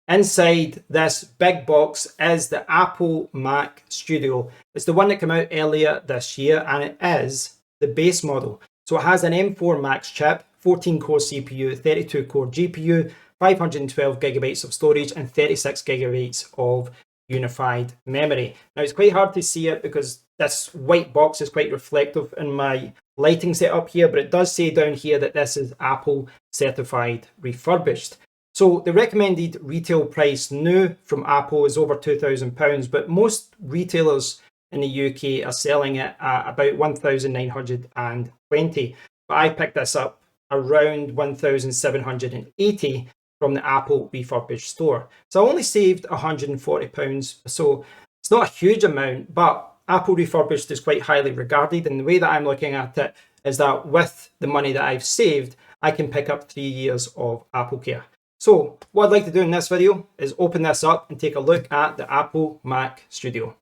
Inside this big box is the Apple Mac Studio. It's the one that came out earlier this year, and it is the base model. So it has an M4 Max chip, 14-core CPU, 32-core GPU, 512 gigabytes of storage, and 36 gigabytes of unified memory. Now, it's quite hard to see it because this white box is quite reflective in my lighting setup here, but it does say down here that this is Apple certified refurbished. So the recommended retail price new from Apple is over £2,000, but most retailers in the UK are selling it at about 1,920. But I picked this up around 1,780 from the Apple refurbished store. So I only saved £140. So it's not a huge amount, but Apple refurbished is quite highly regarded. And the way that I'm looking at it is that with the money that I've saved, I can pick up 3 years of Apple Care. So what I'd like to do in this video is open this up and take a look at the Apple Mac Studio.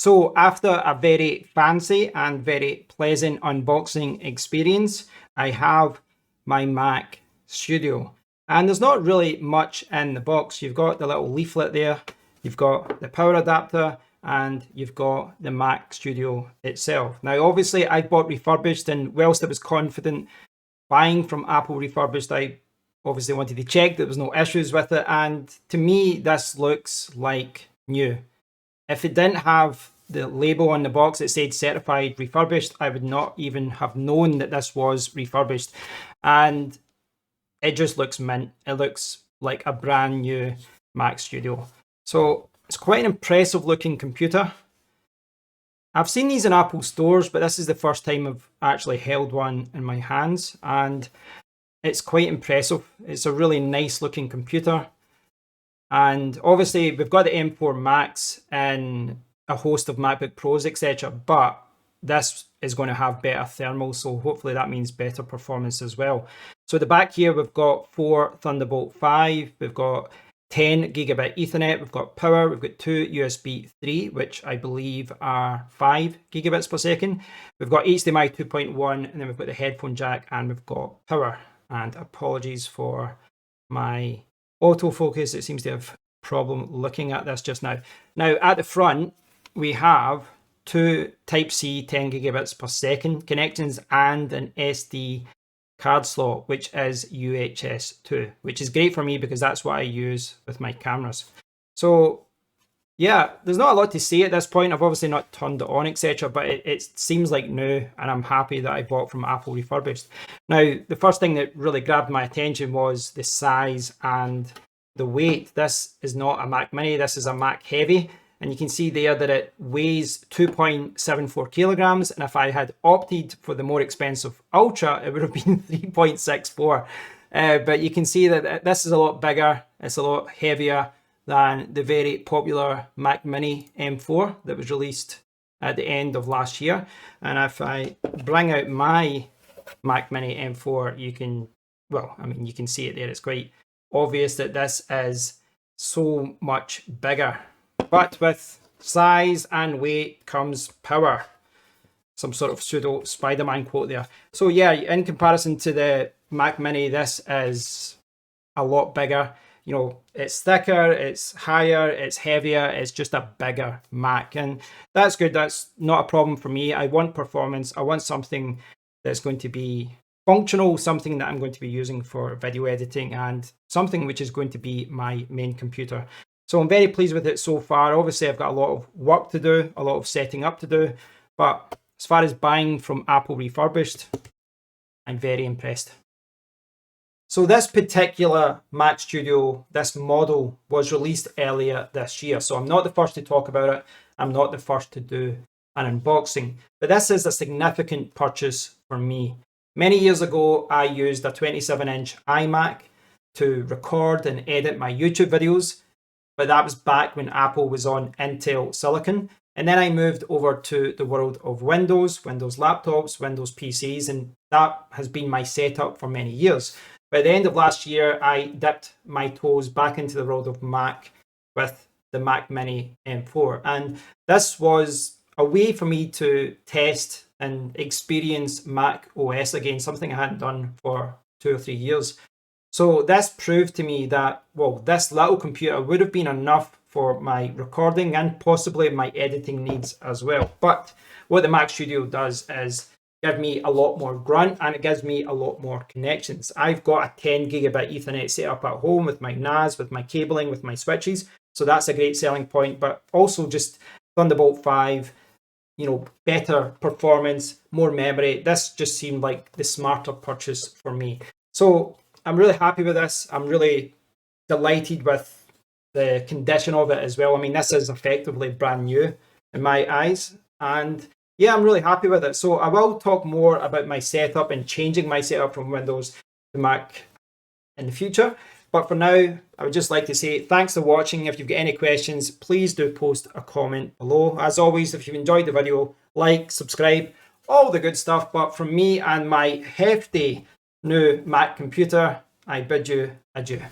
So after a very fancy and very pleasant unboxing experience, I have my Mac Studio. And there's not really much in the box. You've got the little leaflet there, you've got the power adapter, and you've got the Mac Studio itself. Now, obviously, I bought refurbished, and whilst I was confident buying from Apple refurbished, I obviously wanted to check there was no issues with it. And to me, this looks like new. If it didn't have the label on the box that said certified refurbished, I would not even have known that this was refurbished. And it just looks mint. It looks like a brand new Mac Studio. So it's quite an impressive looking computer. I've seen these in Apple stores, but this is the first time I've actually held one in my hands, and it's quite impressive. It's a really nice looking computer. And obviously we've got the M4 Max and a host of MacBook Pros, etc. But this is going to have better thermal, so hopefully that means better performance as well. So at the back here, we've got 4 Thunderbolt 5, we've got 10 gigabit Ethernet, we've got power, we've got 2 USB 3, which I believe are 5 gigabits per second. We've got HDMI 2.1, and then we've got the headphone jack, and we've got power. And apologies for my autofocus, it seems to have a problem looking at this just now. Now at the front, we have 2 Type-C 10 gigabits per second connections and an SD card slot, which is UHS 2, which is great for me because that's what I use with my cameras. So yeah, there's not a lot to say at this point. I've obviously not turned it on, etc., but it seems like new, and I'm happy that I bought from Apple refurbished. Now, the first thing that really grabbed my attention was the size and the weight. This is not a Mac Mini, this is a Mac Heavy. And you can see there that it weighs 2.74 kilograms. And if I had opted for the more expensive Ultra, it would have been 3.64. But you can see that this is a lot bigger. It's a lot heavier than the very popular Mac Mini M4 that was released at the end of last year. And if I bring out my Mac Mini M4, you can, well, I mean, you can see it there. It's quite obvious that this is so much bigger. But with size and weight comes power. Some sort of pseudo Spider-Man quote there. So yeah, in comparison to the Mac Mini, this is a lot bigger. You know, it's thicker, it's higher, it's heavier, it's just a bigger Mac. And that's good, that's not a problem for me. I want performance, I want something that's going to be functional, something that I'm going to be using for video editing, and something which is going to be my main computer. So I'm very pleased with it so far. Obviously, I've got a lot of work to do, a lot of setting up to do, but as far as buying from Apple Refurbished, I'm very impressed. So this particular Mac Studio, this model, was released earlier this year. So I'm not the first to talk about it. I'm not the first to do an unboxing, but this is a significant purchase for me. Many years ago, I used a 27-inch iMac to record and edit my YouTube videos, but that was back when Apple was on Intel Silicon. And then I moved over to the world of Windows laptops, Windows PCs, and that has been my setup for many years. By the end of last year, I dipped my toes back into the world of Mac with the Mac Mini M4. And this was a way for me to test and experience Mac OS again, something I hadn't done for 2 or 3 years. So this proved to me that, well, this little computer would have been enough for my recording and possibly my editing needs as well. But what the Mac Studio does is give me a lot more grunt, and it gives me a lot more connections. I've got a 10 gigabit Ethernet set up at home with my NAS, with my cabling, with my switches. So that's a great selling point, but also just Thunderbolt 5, better performance, more memory. This just seemed like the smarter purchase for me. So I'm really happy with this. I'm really delighted with the condition of it as well. I mean, this is effectively brand new in my eyes. And yeah, I'm really happy with it. So I will talk more about my setup and changing my setup from Windows to Mac in the future. But for now, I would just like to say thanks for watching. If you've got any questions, please do post a comment below. As always, if you've enjoyed the video, like, subscribe, all the good stuff. But from me and my hefty new Mac computer, I bid you adieu.